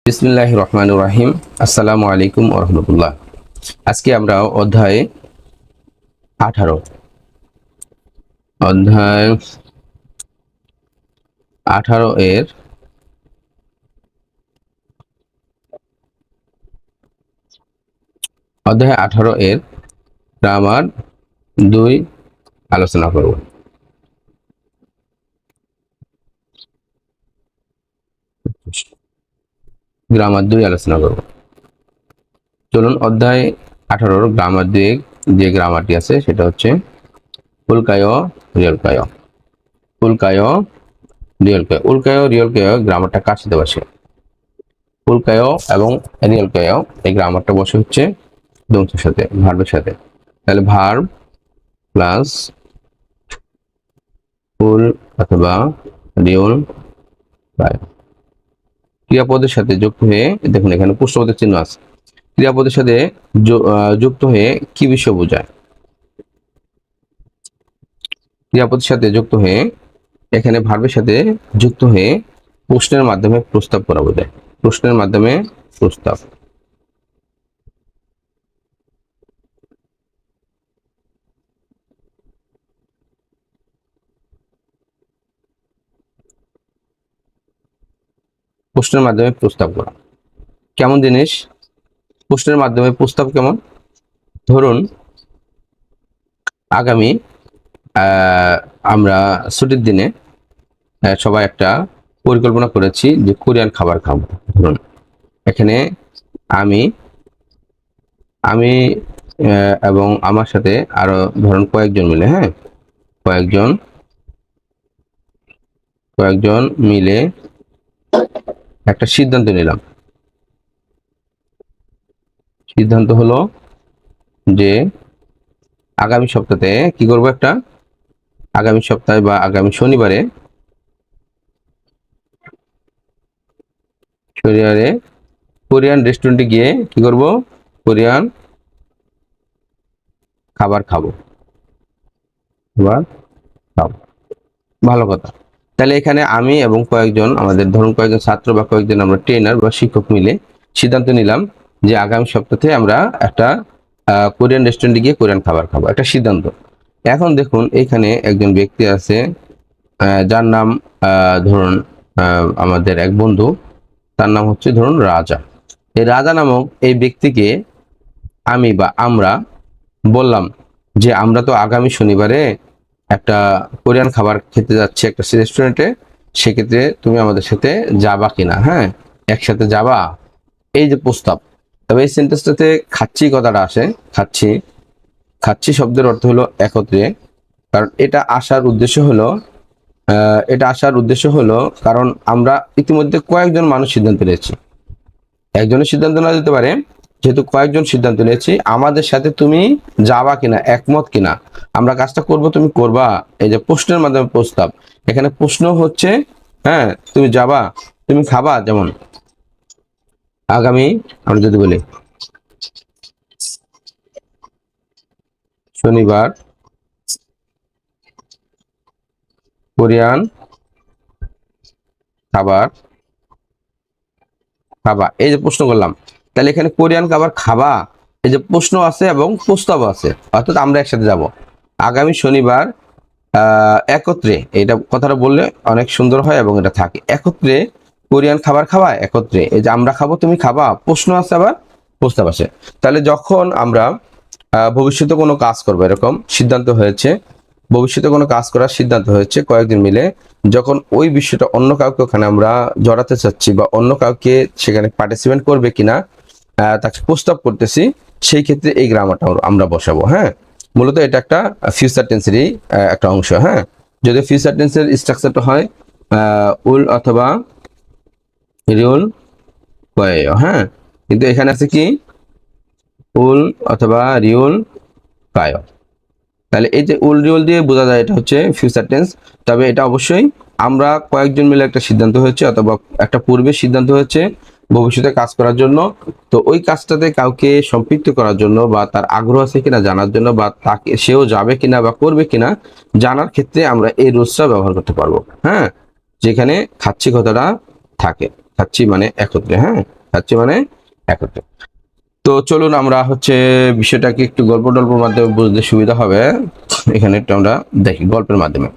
বিসমিল্লাহির রহমানির রহিম। আসসালামু আলাইকুম ওয়া রাহমাতুল্লাহ। আজকে আমরা অধ্যায় 18 অধ্যায় 18 এর গ্রামার 2 আলোচনা করব। চলুন অধ্যায় 18 গ্রামার 2 যে গ্রামারটি আছে সেটা হচ্ছে উল্কায় রিয়ল কায়। উল্কায় রিয়ল কায়, উল্কায় রিয়ল কায় গ্রামারটা কার সাথে বসে? উল্কায় এবং রিয়ল কায় এই গ্রামারটা বসে হচ্ছে দংশের সাথে, ভার্বের সাথে। তাহলে ভার্ব প্লাস উল অথবা রিয়ল কায় ক্রিয়াপদের সাথে যুক্ত হয়ে, দেখুন এখানে পুষ্টপদের চিহ্ন আছে, ক্রিয়াপদের সাথে যুক্ত হয়ে কি বিষয় বোঝায়? ক্রিয়াপদের সাথে যুক্ত হয়ে, এখানে ভার্বের সাথে যুক্ত হয়ে প্রশ্নের মাধ্যমে প্রস্তাব করা বোঝায়। প্রশ্নের মাধ্যমে প্রস্তাব। প্রশ্নের মাধ্যমে প্রস্তাব করা কেমন জিনিস? প্রশ্নের মাধ্যমে প্রস্তাব কেমন? ধরুন আগামী আমরা ছুটির দিনে সবাই একটা পরিকল্পনা করেছি যে কোরিয়ান খাবার খাবো। ধরুন এখানে আমি আমি এবং আমার সাথে আরো ধরুন কয়েকজন মিলে, হ্যাঁ, কয়েকজন মিলে একটা সিদ্ধান্ত নিলাম। সিদ্ধান্ত হলো যে আগামী সপ্তাহে কি করব, আগামী সপ্তাহে বা আগামী শনিবারে কোরিয়ান রেস্টুরেন্টে গিয়ে কি করব, কোরিয়ান খাবার খাবো। ভালো কথা। তাহলে এখানে আমি এবং কয়েকজন, আমাদের ধরুন কয়েকজন ছাত্র বা কয়েকজন আমরা ট্রেনার বা শিক্ষক মিলে সিদ্ধান্ত নিলাম যে আগামী সপ্তাহে আমরা একটা কোরিয়ান রেস্টুরেন্টে গিয়ে কোরিয়ান খাবার খাবো, একটা সিদ্ধান্ত। এখন দেখুন এখানে একজন ব্যক্তি আছে যার নাম ধরুন আমাদের এক বন্ধু, তার নাম হচ্ছে ধরুন রাজা। এই রাজা নামক এই ব্যক্তিকে আমি বা আমরা বললাম যে আমরা তো আগামী শনিবারে একটা কোরিয়ান খাবার খেতে যাচ্ছি একটা রেস্টুরেন্টে, সেক্ষেত্রে তুমি আমাদের সাথে যাবা কিনা, হ্যাঁ, একসাথে যাবা। এই যে প্রস্তাব। তবে এই সেন্টেন্সটাতে খাচ্ছি কথাটা আসে। খাচ্ছি, খাচ্ছি শব্দের অর্থ হলো একত্রে। কারণ এটা আসার উদ্দেশ্য হলো কারণ আমরা ইতিমধ্যে কয়েকজন মানুষ সিদ্ধান্ত নিয়েছি। একজনের সিদ্ধান্ত না দিতে পারে, যেহেতু কয়েকজন সিদ্ধান্ত নিয়েছি আমাদের সাথে তুমি যাবা কিনা, একমত কিনা, আমরা কাজটা করব, তুমি করবা। এই যে প্রশ্নের মাধ্যমে প্রস্তাব, এখানে প্রশ্ন হচ্ছে হ্যাঁ তুমি যাবা, তুমি খাবা। যেমন আগামী আমরা যদি বলি শনিবার কোরিয়ান খাবার খাবা, এই যে প্রশ্ন করলাম, তাহলে এখানে কোরিয়ান খাবার খাবা, এই যে প্রশ্ন আছে এবং প্রস্তাব আছে, অর্থাৎ আমরা একসাথে যাব আগামী শনিবার একত্রে। এটা কথাটা বললে অনেক সুন্দর হয় এবং এটা থাকে একত্রে কোরিয়ান খাবার খাওয়া। একত্রে এই যে আমরা খাবো, তুমি খাবা, প্রশ্ন আছে আবার প্রস্তাব আছে। তাহলে যখন আমরা ভবিষ্যতে কোনো কাজ করবো, এরকম সিদ্ধান্ত হয়েছে, ভবিষ্যতে কোনো কাজ করার সিদ্ধান্ত হয়েছে কয়েকদিন মিলে, যখন ওই বিষয়টা অন্য কাউকে ওখানে আমরা জড়াতে চাচ্ছি বা অন্য কাউকে সেখানে পার্টিসিপেট করবে কিনা তাকে প্রস্তাব করতেছি, সেই ক্ষেত্রে এই গ্রামারটা আমরা বসাবো। হ্যাঁ, মূলত এটা একটা ফিউচার টেন্সেরই একটা অংশ। হ্যাঁ, যদি ফিউচার টেন্সের স্ট্রাকচারটা হয় উল অথবা রিউল কয়, হ্যাঁ, কিন্তু এখানে আছে কি উল অথবা রিউল কায়। তাহলে এই যে উল রিউল দিয়ে বোঝা যায় এটা হচ্ছে ফিউচার টেন্স। তবে এটা অবশ্যই আমরা কয়েকজন মিলে একটা সিদ্ধান্ত হয়েছে অথবা একটা পূর্বে সিদ্ধান্ত হয়েছে ভবিষ্যতে কাজ করার জন্য। তো ওই কাজটাতে কাউকে সম্পৃক্ত করার জন্য বা তার আগ্রহ আছে কিনা জানার জন্য বা তাকে সেও যাবে কিনা বা করবে কিনা জানার ক্ষেত্রে আমরা এই রুলসটা ব্যবহার করতে পারবো। হ্যাঁ, যেখানে খাচ্ছি কথাটা থাকে, খাচ্ছি মানে একত্রে। হ্যাঁ, খাচ্ছি মানে একত্রে। তো চলুন আমরা হচ্ছে বিষয়টাকে একটু গল্পের মাধ্যমে বুঝতে সুবিধা হবে। এখানে একটু আমরা দেখি গল্পের মাধ্যমে।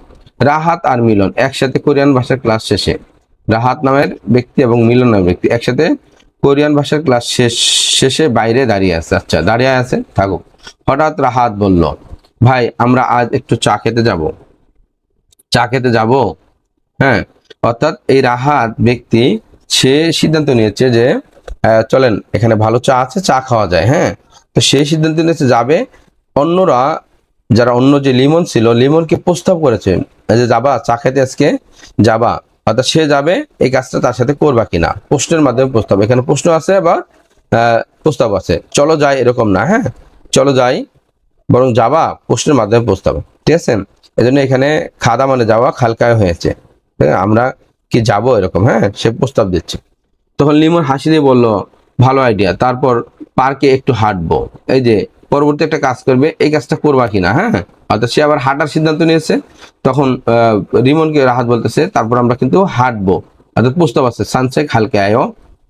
রাহাত আর মিলন একসাথে কোরিয়ান ভাষার ক্লাস শেষে, রাহাত নামের ব্যক্তি এবং মিলন নামের ব্যক্তি একসাথে কোরিয়ান ভাষার ক্লাস শেষে বাইরে দাঁড়িয়ে আছে। আচ্ছা, দাঁড়িয়ে আছে, থাকুক। হঠাৎ রাহাত বলল, ভাই আমরা আজ একটু চা খেতে যাব। চা খেতে যাব? হ্যাঁ, অর্থাৎ এই রাহাত ব্যক্তি সে সিদ্ধান্ত নিয়েছে যে চলেন এখানে ভালো চা আছে, চা খাওয়া যায়। হ্যাঁ, তো সেই সিদ্ধান্ত নিয়েছে যাবে। অন্যরা যারা অন্য যে লিমন ছিল, লিমনকে প্রস্তাব করেছে যে যাবা চা খেতে, আজকে যাবা, অর্থাৎ সে যাবে, এই কাজটা তার সাথে করবা কিনা, প্রশ্নের মাধ্যমে প্রস্তাব। এখানে প্রশ্ন আছে বা প্রস্তাব আছে, চলো যাই এরকম না। হ্যাঁ, চলো যাই, বরং যাবা প্রশ্নের মাধ্যমে প্রস্তাব। ঠিক আছে, এজন্য এখানে খাদা মানে যাওয়া, খালকায় হয়েছে আমরা কি যাব এরকম। হ্যাঁ, সে প্রস্তাব দিচ্ছে। তখন লিমন হাসি দিয়ে বলল, ভালো আইডিয়া, তারপর পার্কে একটু হাঁটবো। এই যে পরবর্তী একটা কাজ করবে, এই কাজটা করবা কিনা। হ্যাঁ, অর্থাৎ সে আবার হাঁটার সিদ্ধান্ত নিয়েছে। তখন রিমনকে রাহাত বলতেছে, তারপর আমরা কিন্তু হাঁটবো, অর্থাৎ প্রস্তাব আছে, সানসেক হালকে আয়ো।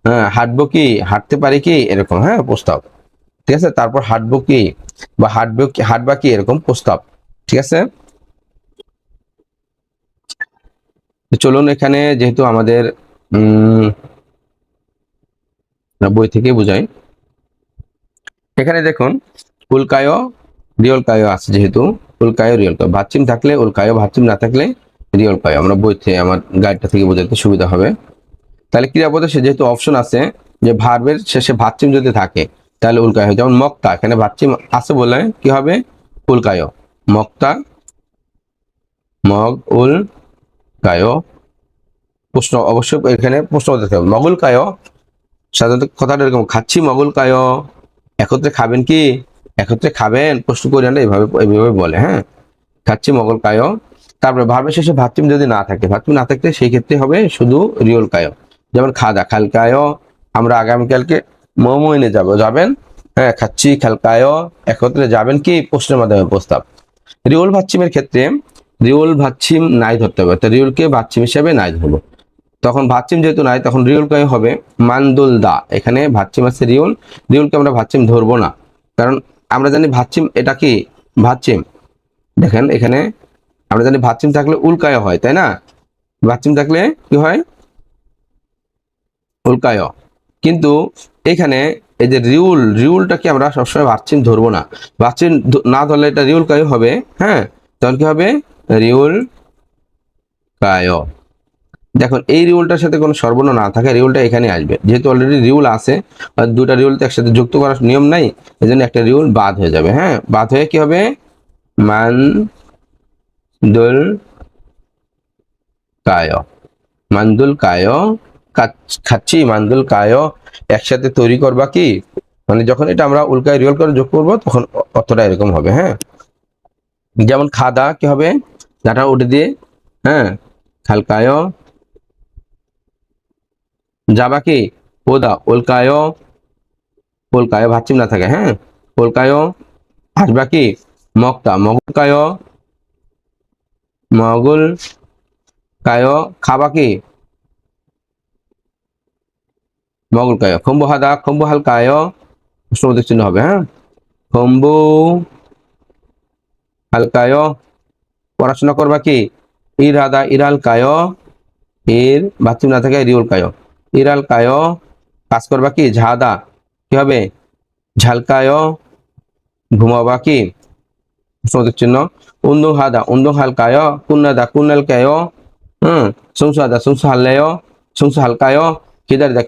হ্যাঁ, হাঁটবো কি, হাঁটতে পারি কি এরকম। হ্যাঁ, প্রস্তাব। ঠিক আছে, তারপর হাঁটবো কি বা হাঁটবা কি এরকম প্রস্তাব। ঠিক আছে, চলুন এখানে যেহেতু আমাদের বই থেকে বুঝাই, এখানে দেখুন উল্কায় রিয়ল কায় আছে, যেহেতু উল্কায় রিয়ল কায়, ভাচ্চিম থাকলে উল্কায়, ভাচ্চিম না থাকলে রিয়ল কায়। আমরা বই থেকে, আমার গাইডটা থেকে বোঝাতে সুবিধা হবে। তাহলে ক্রিয়াপদে সে যেহেতু অপশন আছে যে ভার্বের শেষে ভাচ্চিম যদি থাকে তাহলে উল্কায় হয়। যেমন মক্তা, এখানে ভাচ্চিম আছে বলে কি হবে, উল্কায়। মক্তা, মগ উল কায়। প্রশ্ন অবশ্যই এখানে প্রশ্ন করতে হবে। মগুল কায়, সাধারণত কথাটা এরকম, খাচ্ছি মগুল কায়, একত্রে খাবেন কি, একত্রে খাবেন, প্রশ্ন কোরিয়ানরা এইভাবে বলে। হ্যাঁ, খাচ্ছি মগল কায়। তারপরে ভার্বের শেষে ভাচ্চিম যদি না থাকে, ভাচ্চিম না থাকলে সেই ক্ষেত্রে হবে শুধু রিয়ল কায়। যেমন খাদা, খালকায়, আমরা আগামীকালকে মোমো এনে যাবেন। হ্যাঁ, খাচ্ছি খালকায়, একত্রে যাবেন কি, প্রশ্নের মাধ্যমে প্রস্তাব। রিওল ভাচ্চিমের ক্ষেত্রে রিওল ভাচ্চিম নাই ধরতে হবে, রিওলকে ভাচ্চিম হিসেবে নাই ধরবো। তখন ভাচ্চিম যেহেতু নাই, তখন রিওল কায় হবে মানদুল দা। এখানে ভাচ্চিম আছে রিওল, রিওলকে আমরা ভাচ্চিম ধরবো না, কারণ আমরা জানি ভাচ্চিম এটা কি, ভাচ্চিম। দেখেন এখানে আমরা জানি ভাচ্চিম থাকলে উল্কায় হয়, তাই না, ভাচ্চিম থাকলে কি হয়, উল্কায়। কিন্তু এখানে এই যে রিউলটাকে আমরা সবসময় ভাচ্চিম ধরবো না, ভাচ্চিম না ধরলে এটা রিউল কায় হবে। হ্যাঁ, তখন কি হবে, রিউল কায়। দেখুন এই রিউলটার সাথে কোনো সর্বর্ণ না থাকে, রিউলটা এখানে আসবে, যেহেতু অলরেডি রিউল আছে, দুটা রিউল তো একসাথে যুক্ত করার নিয়ম নাই, এই জন্য একটা রিউল বাদ হয়ে যাবে। হ্যাঁ, বাদ হয়ে কি হবে, মান দুল কায়, মানদুল কায়, খাচ্ছি মানদুল কায়, একসাথে তৈরি করবা কি, মানে যখন এটা আমরা উল্কায় রিয়ল করে যোগ করবো তখন অর্থটা এরকম হবে। হ্যাঁ, যেমন খাদা কি হবে, দাটা উঠে দিয়ে, হ্যাঁ, খালকায়, যাবা কি, ওদা উল্কায়, উল্কায় ভাচ্চিম না থাকে। হ্যাঁ, উল্কায়, আসবা কি, মক্তা মগুল কায়, মগুল কায়, খাবা কি, মগুল কায়। খম্বু হাদা খম্বু হালকায়, প্রশ্নবোধক চিহ্ন হবে। হ্যাঁ, খম্বু হালকায়, পড়াশোনা করবা কি, ইরাদা ইরাল কায়, এর ভাচ্চিম না থাকে রিউল কায়, ইরাল কায়, কাজ করবা কি, ঝাদা কি হবে, ঝালকায়, ঘুমাবা কি, প্রশ্নবোধক চিহ্ন। উন্দুং হাদা উন্দুং হালকায়, কুন্নাদা কুন্নাল কায়, সংসু হাদা সংসু হাল্লায়, সংসু হালকায়, খিদারিদা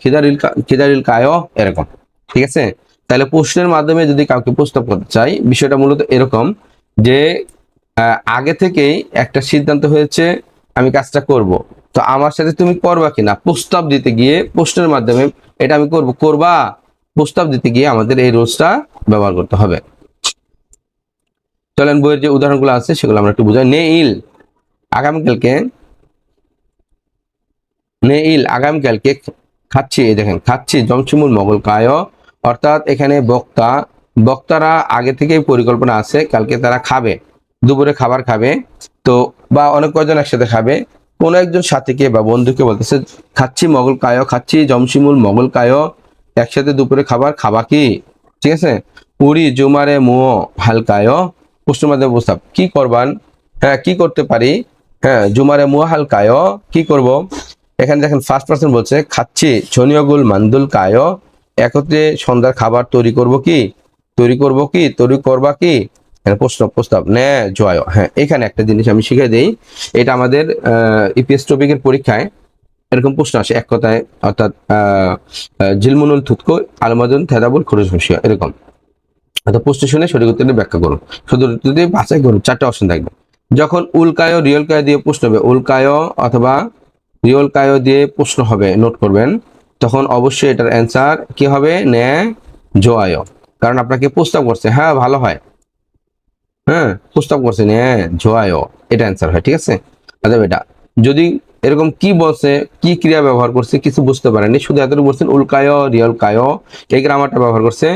খিদারিল কায়, এরকম। ঠিক আছে, তাহলে প্রশ্নের মাধ্যমে যদি কাউকে প্রস্তাব করতে চাই, বিষয়টা মূলত এরকম যে আগে থেকেই একটা সিদ্ধান্ত হয়েছে আমি কাজটা করব, তো আমার সাথে তুমি করবা কিনা, প্রস্তাব দিতে গিয়ে প্রশ্নের মাধ্যমে এটা আমি করবা, প্রস্তাব দিতে গিয়ে আমাদের এই রোজটা ব্যবহার করতে হবে। চলেন বইয়ের যে উদাহরণগুলো আছে সেগুলো আমরা একটু বুঝাই। আগামীকালকে আগামীকালকে খাচ্ছি, এই দেখেন খাচ্ছি জমচিমুল মগল কায়, অর্থাৎ এখানে বক্তারা আগে থেকেই পরিকল্পনা আছে কালকে তারা খাবে, দুপুরে খাবার খাবে। তো বা অনেক কয়জন একসাথে খাবে, কোন একজন সাথীকে বা বন্ধুকে বলতেছে খাচ্ছি মগল কায়, খাচ্ছি জমশিমুল মগল কায়, একসাথে দুপুরে খাবার খাবা কি? ঠিক আছে। উড়ি জুমারে মুও হালকায় প্রশ্ন মাধ্যমে প্রস্তাব কি করবান? হ্যাঁ, কি করতে পারি? হ্যাঁ, জুমারে মুও হালকায় কি করব? এখানে দেখেন ফার্স্ট পারসন বলছে খাচ্ছি ছনিয়গুল মান্দুল কায়, একত্রে সন্ধ্যার খাবার তৈরি করব কি? তৈরি করব কি? তৈরি করবা কি? প্রশ্ন প্রস্তাব নে জয়। হ্যাঁ, এখানে একটা জিনিস আমি শিখে দেই। এটা আমাদের ইপিএস টপিকের পরীক্ষায় এরকম প্রশ্ন আসে এক কথায়, অর্থাৎ জিলমুনুল থুতকো আলমাদুন থেদাবুল খরচ হুসিয়া এরকম। অর্থাৎ প্রশ্ন শুনে সঠিক উত্তরটি ব্যাখ্যা করুন, শুধু যদি বাছাই করুন, চারটে অপশন থাকবে। যখন উল্কায় রিয়েল কায় দিয়ে প্রশ্ন হবে, উল্কায় অথবা রিয়েল কায় দিয়ে প্রশ্ন হবে, নোট করবেন, তখন অবশ্যই এটার অ্যান্সার কি হবে? নে জোয়ায়। কারণ আপনাকে প্রস্তাব করছে, হ্যাঁ ভালো হয়, হ্যাঁ প্রস্তাব করছে নে জোয়ায়, এটা অ্যান্সার হয়। ঠিক আছে। অতএব এটা যদি এরকম কি বলছে, কি ক্রিয়া ব্যবহার করছে কিছু বুঝতে পারেননি, শুধু এতটুকু বলছেন উল্কায় রিয়েল কায়, এই গ্রামারটা ব্যবহার করছে,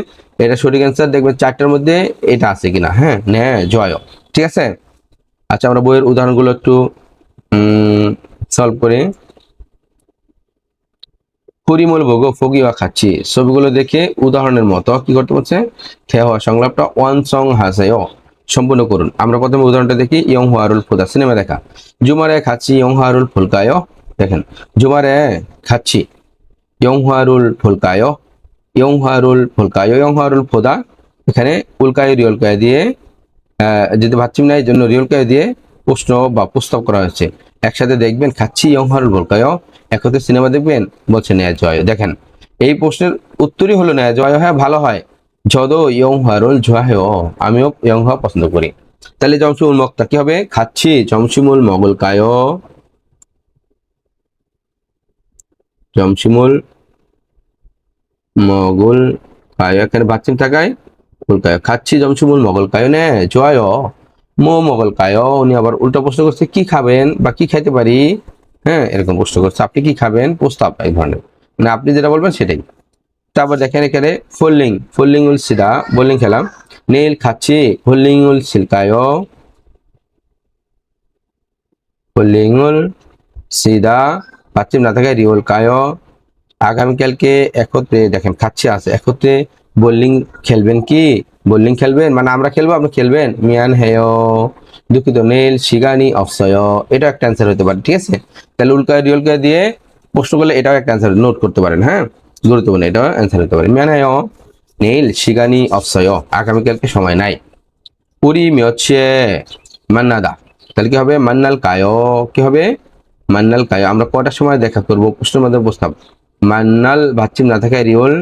এটা সঠিক অ্যান্সার। দেখবেন চারটার মধ্যে এটা আছে কিনা। হ্যাঁ, নে জয়। ঠিক আছে। আচ্ছা, আমরা বইয়ের উদাহরণগুলো একটু সলভ করি। পরিমল ভোগ ফগিওয়া খাচ্ছি, ছবিগুলো দেখে উদাহরণের মতো কি করতে বলছে? খেয়া হওয়া সংলাপটা ওয়ান সং হাসায় সম্পূর্ণ করুন। আমরা প্রথমে উদাহরণটা দেখি। ইয়ং হুয়ারুল ফুদা, সিনেমা দেখা। জুমারে খাচ্ছি ইয়ং হুয়ারুল ফুলকায়। দেখেন, জুমারে খাচ্ছি ইয়ং হুয়ারুল ফুলকায়, ইয়ং হুয়ারুল ফুলকায়, ইয়ং হুয়ারুল ফুদা। এখানে উল্কায় রিয়লকায় দিয়ে যেহেতু ভাচ্ছিম নাই, এই জন্য রিয়লকায় দিয়ে প্রশ্ন বা প্রস্তাব করা হয়েছে। একসাথে দেখবেন খাচ্ছি ইয়ং হুয়ারুল ফুলকায়, একসাথে সিনেমা দেখবেন, বলছে নেয়া জয়। দেখেন, এই প্রশ্নের উত্তরই হলো নেয়া জয়। হ্যাঁ ভালো হয়। যদ ইয়ং হুয়ারুল জয়, আমিও ইয়ং হওয়া পছন্দ করি। তাহলে জমশিমুল মক্তা কি হবে? খাচ্ছি জমশিমুল মগল কায়, জমশিমুল মগল কায়, এখানে বাচ্চিম থাকায় ফুলকায়, খাচ্ছি জমশিমুল মগল কায় নে জয় মো মগল কায়। উনি আবার উল্টা প্রশ্ন করছে কি খাবেন বা কি খাইতে পারি। হ্যাঁ, এরকম প্রশ্ন করছে, আপনি কি খাবেন, প্রস্তাব এই ধরনের, মানে আপনি যেটা বলবেন সেটাই। তারপর দেখেন এখানে ফল্লিং, ফল্লিং উল সিদা, বোলিং খেলাম। নীল খাচ্ছি ফল্লিং উল সিলকায়, ফল্লিং উল সিদা, পাচ্ছিম না থাকায় রিউল কায়। আগামীকালকে একত্রে, দেখেন খাচ্ছি আছে, একত্রে বোলিং খেলবেন কি? বোলিং খেলবেন মানে আমরা খেলবো, আপনি খেলবেন। মিয়ান হেয়, দুঃখিত, নীল শিগানি অফসয়, এটা একটা অ্যান্সার হতে পারে। ঠিক আছে। তাহলে উল্কায় রিয়লকায় দিয়ে প্রশ্ন করলে এটাও একটা অ্যান্সার, নোট করতে পারেন। হ্যাঁ, গুরুত্বপূর্ণ, এটাও অ্যান্সার হতে পারে। মিয়ান হেয় নীল শিগানি অফসয়, আগামীকালকে সময় নাই। পুরি হচ্ছে মান্নাদা, তাহলে কি হবে? মান্নাল কায়, কি হবে? মান্নাল কায়। আমরা কটার সময় দেখা করবো? প্রশ্নের মধ্যে প্রস্তাব মান্নাল ভাচ্ছিম না থাকে রিওল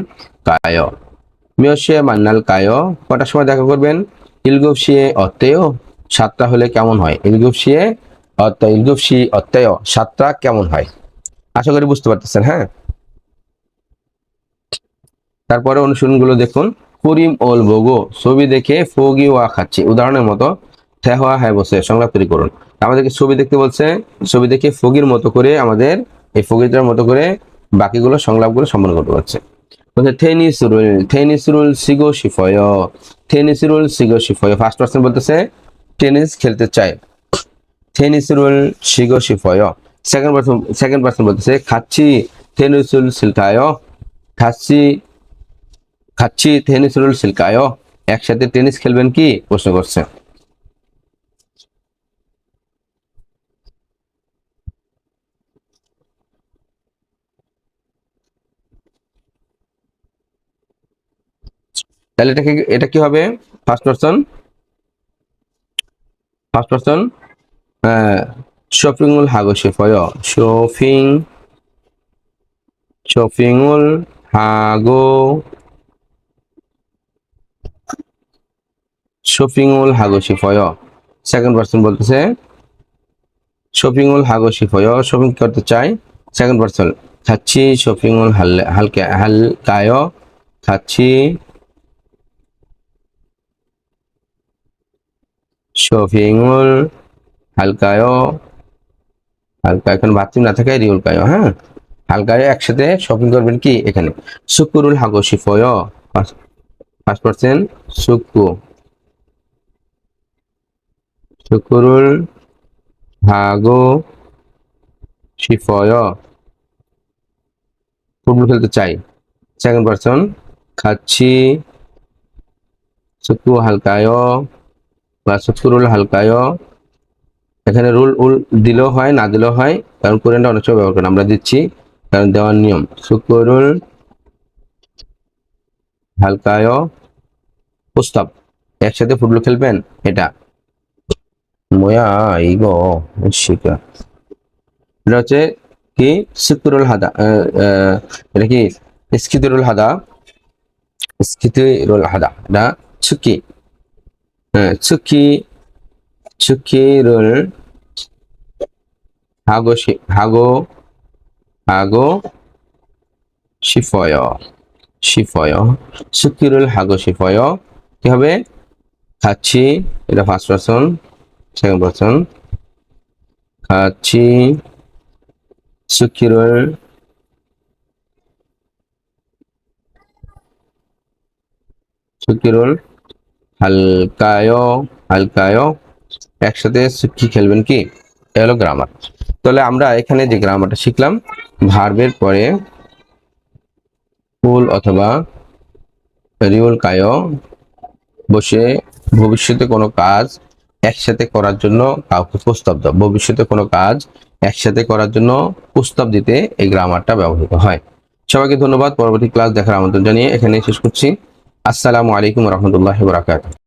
কায়, মিয়সে মান্নাল কায়, কটার সময় দেখা করবেন? ইলগুফসিয়ে অত্তেয়, সাতটা হলে কেমন হয়? ইলগুফসিয়ে অত্তয়, ইলগুফসি অত্তেয়, সাতটা কেমন হয়? আশা করি বুঝতে পারতেছেন। হ্যাঁ, তারপরে অনুশীলনগুলো দেখুন। করিম ওল বগো, ছবি দেখে ফগি ওয়া খাচ্ছি, উদাহরণের মতো থেহওয়া হ্যাঁ বসে সংলাপ তৈরি করুন। আমাদেরকে ছবি দেখতে বলছে, ছবি দেখে ফগির মতো করে আমাদের এই ফগিটার মতো করে বাকিগুলো সংলাপগুলো সম্পন্ন করতে পারছে। বলছে থেনিসরুল, থেনিসরুল সিগো শিফয়, থেনিসরুল সিগো শিফয়। ফার্স্ট পার্সন বলতেছে টেনিস খেলতে চায়, থেনিসরুল সিগো শিফয়। সেকেন্ড পার্সন বলতেছে খাচ্ছি থেনিসুল সিলকায়, খাচ্ছি খাচ্ছি টেনিসুল সিলকায়, একসাথে টেনিস খেলবেন কি? প্রশ্ন করছে। তাহলে এটা কি হবে? ফার্স্ট পারসন, ফার্স্ট পারসন শপিংউল হাগো শিফয়, শপিং, শপিংউল হাগো, শপিংউল হাগো শিফয়। সেকেন্ড পারসন বলতেছে শপিংউল হাগো শিফয়, শপিং করতে চাই। সেকেন্ড পারসন খাচ্ছি শপিংউল হালকা হালকায়, খাচ্ছি শপিংউল হালকায়, হালকা, এখন বাথরুম না থাকে রিউল কায়। হ্যাঁ, হালকায় একসাথে শপিং করবেন কি? এখানে শুকুরুল হাগো শিফয়, ফার্স্ট পারসন সুকু, শুকুরুল হাগো শিফয়, ফুটবল খেলতে চাই। সেকেন্ড পারসন খাচ্ছি, সুকু হালকায় বা সুকুরুল হালকায়। এখানে রুল উল দিলেও হয়, না দিলেও হয়, কারণ কোরিয়ানটা অনেক সময় ব্যবহার করেন, আমরা দিচ্ছি কারণ দেওয়ার নিয়ম। সুকুরুল হালকায় প্রস্তাব, একসাথে ফুটবল খেলবেন, এটা ময়া ইগো শিকা। এটা হচ্ছে কি সুকুরুল হাদা, এটা কি স্কিতুরুল হাদা, স্কিতুরুল হাদা, এটা ছুকি, ছুকি, ছুকিরুল হাগো হাগো হাগো শিফয়, শিফয়, ছুকিরুল হাগো শিফয়। কি হবে? খাচ্ছি, এটা ফার্স্ট পারসন, সেকেন্ড পারসন খাচ্ছি, সুকিরুল সুকিরুল হালকায়, হালকায়, একসাথে সুকি খেলবেন কি, হলো গ্রামার। তাহলে আমরা এখানে যে গ্রামারটা শিখলাম, ভার্বের পরে ফুল অথবা রিউল কায় বসে ভবিষ্যতে কোনো কাজ একসাথে করার জন্য কাউকে প্রস্তাব দাও, ভবিষ্যতে কোনো কাজ একসাথে করার জন্য প্রস্তাব দিতে এই গ্রামারটা ব্যবহৃত হয়। সবাইকে ধন্যবাদ, পরবর্তী ক্লাস দেখার আমন্ত্রণ জানিয়ে এখানে শেষ করছি। আসসালামু আলাইকুম রহমতুল্লাহ বারাকাতুহু।